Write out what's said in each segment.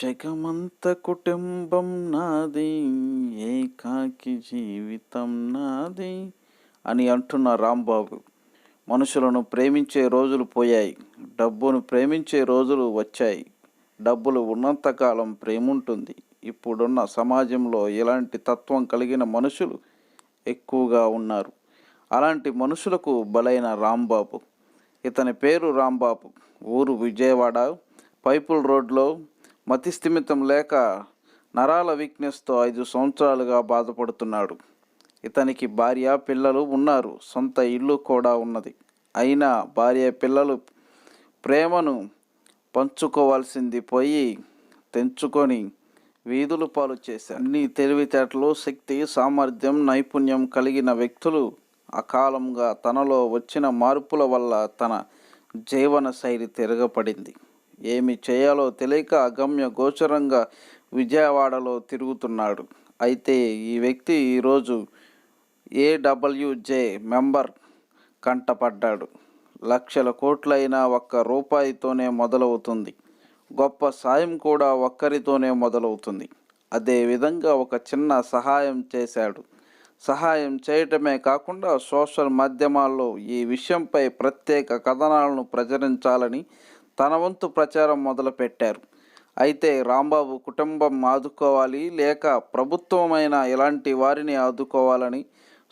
జగమంత కుటుంబం నాది, ఏకాకి జీవితం నాది అని అంటున్న రాంబాబు. మనుషులను ప్రేమించే రోజులు పోయాయి, డబ్బును ప్రేమించే రోజులు వచ్చాయి. డబ్బులు ఉన్నంతకాలం ప్రేముంటుంది. ఇప్పుడున్న సమాజంలో ఇలాంటి తత్వం కలిగిన మనుషులు ఎక్కువగా ఉన్నారు. అలాంటి మనుషులకు బలైన రాంబాబు. ఇతని పేరు రాంబాబు. ఊరు విజయవాడ. పైపుల్ రోడ్లో మతిస్థిమితం లేక నరాల వీక్నెస్తో 5 సంవత్సరాలుగా బాధపడుతున్నాడు. ఇతనికి భార్య పిల్లలు ఉన్నారు. సొంత ఇల్లు కూడా ఉన్నది. అయినా భార్య పిల్లలు ప్రేమను పంచుకోవాల్సింది పోయి తెంచుకొని వీధుల పాలు చేశారు. అన్ని తెలివితేటలు, శక్తి, సామర్థ్యం, నైపుణ్యం కలిగిన వ్యక్తులు అకాలంగా తనలో వచ్చిన మార్పుల వల్ల తన జీవన శైలి తిరగపడింది. ఏమి చేయాలో తెలియక అగమ్య గోచరంగా విజయవాడలో తిరుగుతున్నాడు. అయితే ఈ వ్యక్తి ఈరోజు ఏడబ్ల్యూజే మెంబర్ కంటపడ్డాడు. లక్షల కోట్లైనా ఒక్క రూపాయితోనే మొదలవుతుంది. గొప్ప సాయం కూడా ఒక్కరితోనే మొదలవుతుంది. అదేవిధంగా ఒక చిన్న సహాయం చేశాడు. సహాయం చేయటమే కాకుండా సోషల్ మాధ్యమాల్లో ఈ విషయంపై ప్రత్యేక కథనాలను ప్రచురించాలని తన వంతు ప్రచారం మొదలుపెట్టారు. అయితే రాంబాబు కుటుంబం ఆదుకోవాలి, లేక ప్రభుత్వమైన ఇలాంటి వారిని ఆదుకోవాలని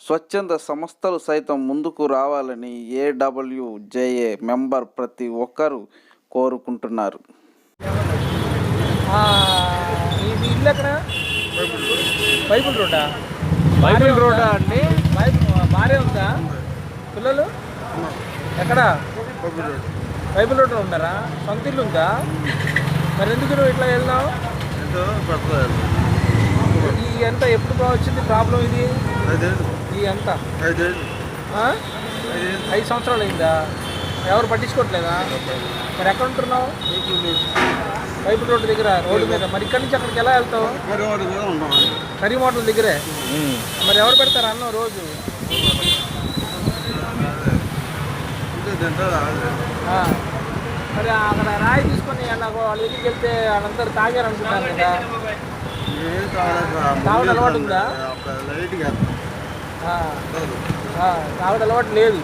స్వచ్ఛంద సంస్థలు సైతం ముందుకు రావాలని ఏడబ్ల్యూజేఏ మెంబర్ ప్రతి ఒక్కరూ కోరుకుంటున్నారు. బైబుల్ రోడ్డా అండి? భార్య ఉందా? పిల్లలు ఎక్కడ? బైబుల్ రోడ్లో ఉన్నారా? సొంత ఇల్లు ఉందా? మరి ఎందుకు నువ్వు ఇట్లా వెళ్దావు? ఈ ఎంత ఎప్పుడు వచ్చింది ప్రాబ్లం ఇది? ఈ ఎంత 5 సంవత్సరాలు అయిందా? ఎవరు పట్టించుకోవట్లేదా? మరి ఎక్కడ ఉంటున్నావు? బైబుల్ రోడ్డు దగ్గర, రోడ్డు మీద. మరి ఇక్కడి నుంచి అక్కడికి ఎలా వెళ్తావు? కరీం హోటల్ దగ్గరే. మరి ఎవరు పెడతారు అన్నం రోజు? మరి అక్కడ రాయి తీసుకొని వాళ్ళ దగ్గరికి వెళ్తే వాళ్ళందరూ తాగారు అనుకుంటారు కదా. తాగడం అలవాటు ఉందా? తాగడం అలవాటు లేదు.